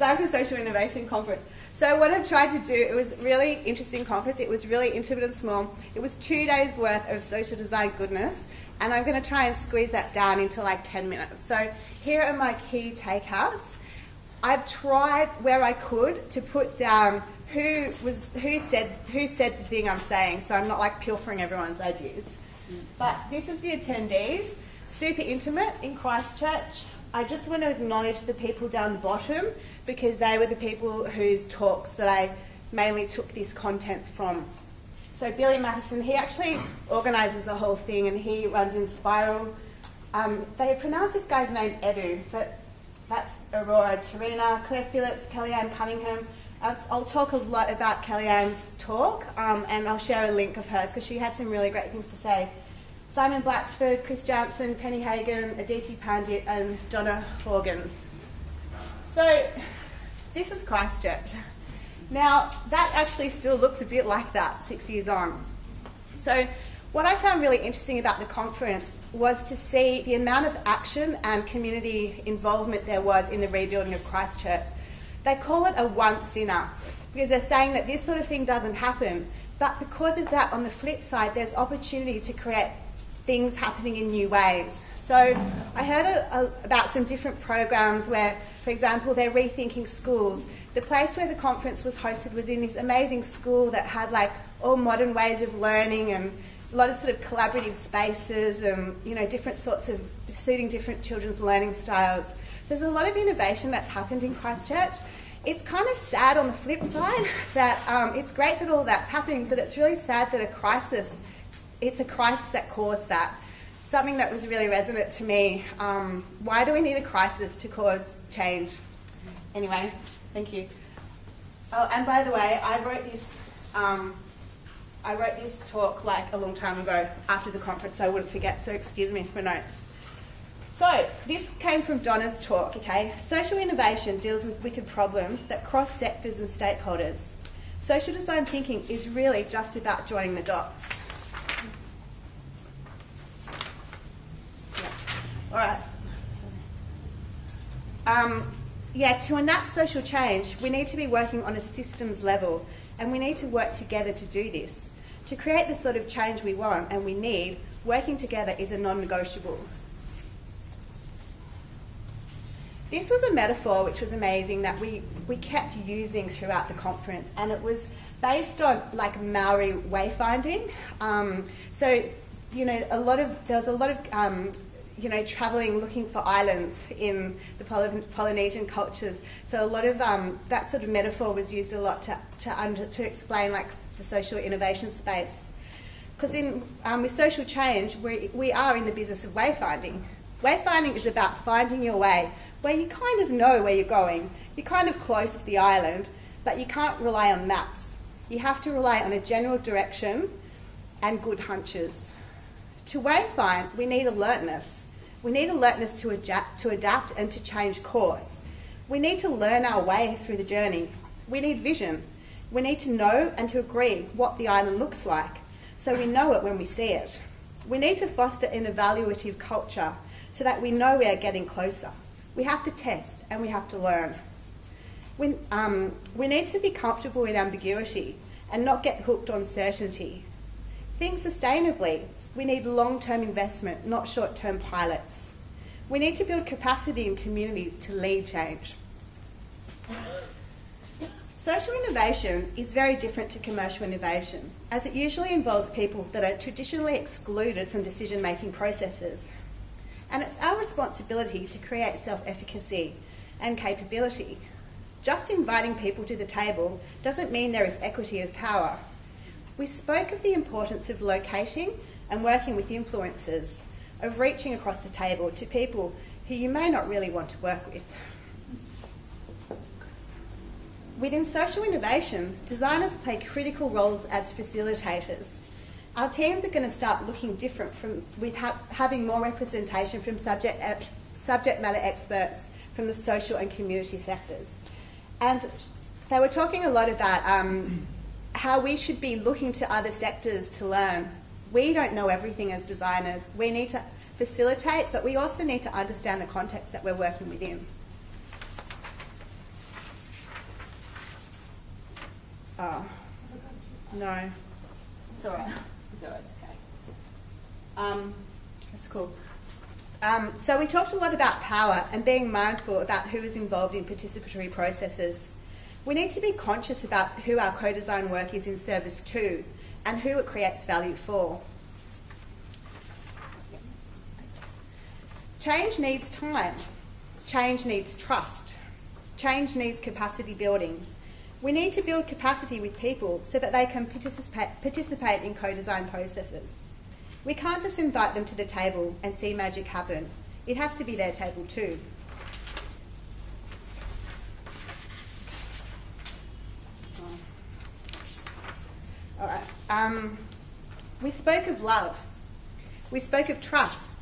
American Social Innovation Conference. So what I've tried to do, it was a really interesting conference. It was really intimate and small. It was 2 days worth of social design goodness, and I'm going to try and squeeze that down into like 10 minutes. So here are my key takeouts. I've tried where I could to put down who said the thing I'm saying, so I'm not like pilfering everyone's ideas. But this is the attendees, super intimate in Christchurch. I just want to acknowledge the people down the bottom because they were the people whose talks that I mainly took this content from. So Billy Mattison, he actually organises the whole thing and he runs in Spiral. They pronounce this guy's name Edu, but that's Aurora Tarina, Claire Phillips, Kellyanne Cunningham. I'll talk a lot about Kellyanne's talk and I'll share a link of hers because she had some really great things to say. Simon Blatchford, Chris Jansen, Penny Hagan, Aditi Pandit and Donna Horgan. So this is Christchurch. Now that actually still looks a bit like that 6 years on. So what I found really interesting about the conference was to see the amount of action and community involvement there was in the rebuilding of Christchurch. They call it a once-inner because they're saying that this sort of thing doesn't happen. But because of that, on the flip side, there's opportunity to create things happening in new ways. So I heard about some different programs where, for example, they're rethinking schools. The place where the conference was hosted was in this amazing school that had like all modern ways of learning and a lot of sort of collaborative spaces and, you know, different sorts of suiting different children's learning styles. So there's a lot of innovation that's happened in Christchurch. It's kind of sad on the flip side that it's great that all that's happening, but it's really sad that it's a crisis that caused that. Something that was really resonant to me. Why do we need a crisis to cause change? Anyway, thank you. Oh, and by the way, I wrote this talk like a long time ago after the conference, so I wouldn't forget, so excuse me for notes. So, this came from Donna's talk, okay? Social innovation deals with wicked problems that cross sectors and stakeholders. Social design thinking is really just about joining the dots. Yeah. All right. To enact social change, we need to be working on a systems level, and we need to work together to do this. To create the sort of change we want and we need, working together is a non-negotiable. This was a metaphor which was amazing that we kept using throughout the conference, and it was based on like Maori wayfinding. So, you know, there was a lot of travelling looking for islands in the Polynesian cultures. So a lot of that sort of metaphor was used a lot to explain like the social innovation space. Because with social change, we are in the business of wayfinding. Wayfinding is about finding your way, where you kind of know where you're going. You're kind of close to the island, but you can't rely on maps. You have to rely on a general direction and good hunches. To wayfind, we need alertness. We need alertness to adapt and to change course. We need to learn our way through the journey. We need vision. We need to know and to agree what the island looks like, so we know it when we see it. We need to foster an evaluative culture so that we know we are getting closer. We have to test and we have to learn. We need to be comfortable in ambiguity and not get hooked on certainty. Think sustainably. We need long-term investment, not short-term pilots. We need to build capacity in communities to lead change. Social innovation is very different to commercial innovation, as it usually involves people that are traditionally excluded from decision-making processes. And it's our responsibility to create self-efficacy and capability. Just inviting people to the table doesn't mean there is equity of power. We spoke of the importance of locating and working with influencers, of reaching across the table to people who you may not really want to work with. Within social innovation, designers play critical roles as facilitators. Our teams are going to start looking different with having more representation from subject matter experts from the social and community sectors. And they were talking a lot about how we should be looking to other sectors to learn. We don't know everything as designers. We need to facilitate, but we also need to understand the context that we're working within. Oh, no. It's all right. It's all right. It's okay. That's cool. So we talked a lot about power and being mindful about who is involved in participatory processes. We need to be conscious about who our co-design work is in service to and who it creates value for. Change needs time. Change needs trust. Change needs capacity building. We need to build capacity with people so that they can participate in co-design processes. We can't just invite them to the table and see magic happen. It has to be their table too. All right. We spoke of love. We spoke of trust.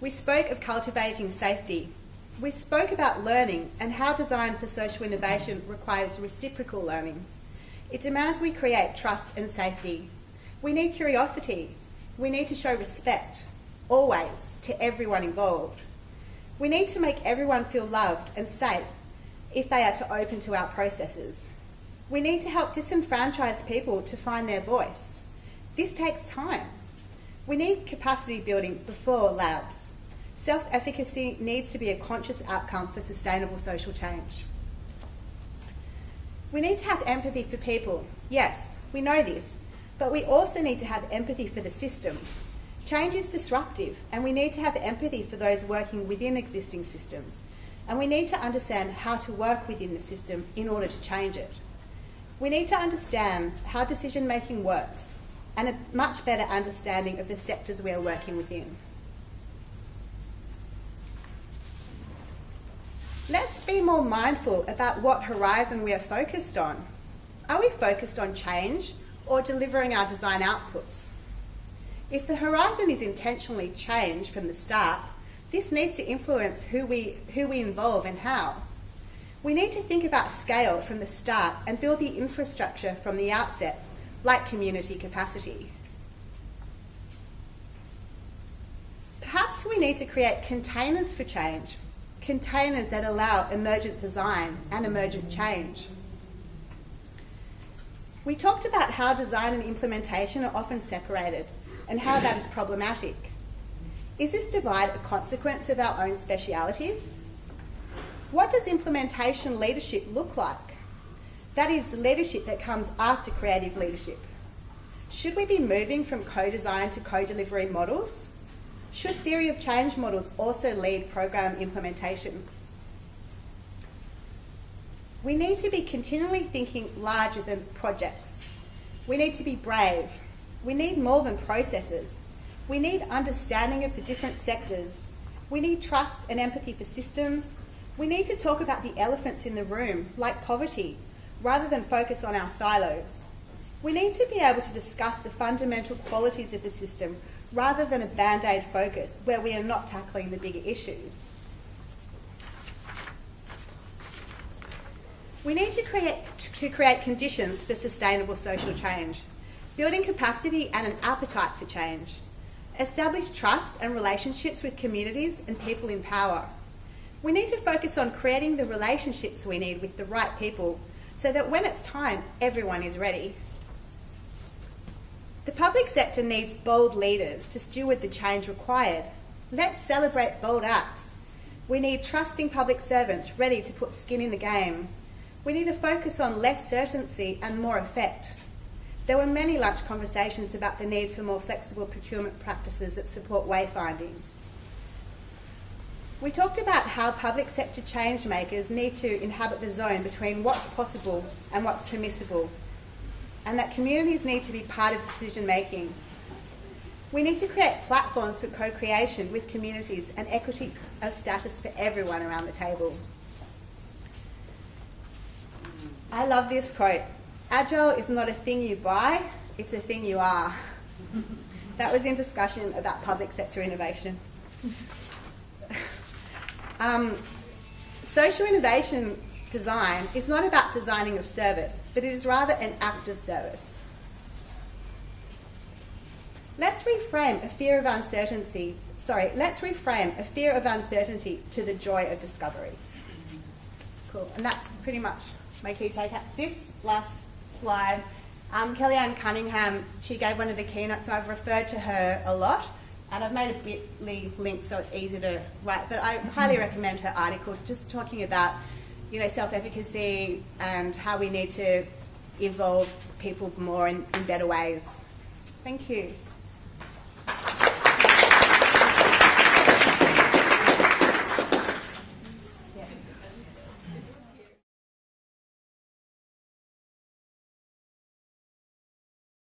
We spoke of cultivating safety. We spoke about learning and how design for social innovation requires reciprocal learning. It demands we create trust and safety. We need curiosity. We need to show respect, always, to everyone involved. We need to make everyone feel loved and safe if they are to open to our processes. We need to help disenfranchised people to find their voice. This takes time. We need capacity building before labs. Self-efficacy needs to be a conscious outcome for sustainable social change. We need to have empathy for people. Yes, we know this, but we also need to have empathy for the system. Change is disruptive, and we need to have empathy for those working within existing systems. And we need to understand how to work within the system in order to change it. We need to understand how decision-making works and a much better understanding of the sectors we are working within. Let's be more mindful about what horizon we are focused on. Are we focused on change or delivering our design outputs? If the horizon is intentionally change from the start, this needs to influence who we involve and how. We need to think about scale from the start and build the infrastructure from the outset, like community capacity. Perhaps we need to create containers for change, containers that allow emergent design and emergent change. We talked about how design and implementation are often separated and how that is problematic. Is this divide a consequence of our own specialities? What does implementation leadership look like? That is the leadership that comes after creative leadership. Should we be moving from co-design to co-delivery models? Should theory of change models also lead program implementation? We need to be continually thinking larger than projects. We need to be brave. We need more than processes. We need understanding of the different sectors. We need trust and empathy for systems. We need to talk about the elephants in the room, like poverty, rather than focus on our silos. We need to be able to discuss the fundamental qualities of the system rather than a band-aid focus where we are not tackling the bigger issues. We need to create conditions for sustainable social change, building capacity and an appetite for change. Establish trust and relationships with communities and people in power. We need to focus on creating the relationships we need with the right people so that when it's time, everyone is ready. The public sector needs bold leaders to steward the change required. Let's celebrate bold acts. We need trusting public servants ready to put skin in the game. We need to focus on less certainty and more effect. There were many lunch conversations about the need for more flexible procurement practices that support wayfinding. We talked about how public sector change makers need to inhabit the zone between what's possible and what's permissible, and that communities need to be part of decision making. We need to create platforms for co-creation with communities and equity of status for everyone around the table. I love this quote. Agile is not a thing you buy, it's a thing you are. That was in discussion about public sector innovation. Social innovation design is not about designing of service, but it is rather an act of service. Let's reframe a fear of uncertainty to the joy of discovery. Cool, and that's pretty much my key takeouts. This last slide. Kellyanne Cunningham, she gave one of the keynotes, and I've referred to her a lot, and I've made a bit.ly link so it's easy to write, but I highly recommend her article, just talking about, you know, self-efficacy and how we need to involve people more in better ways. Thank you.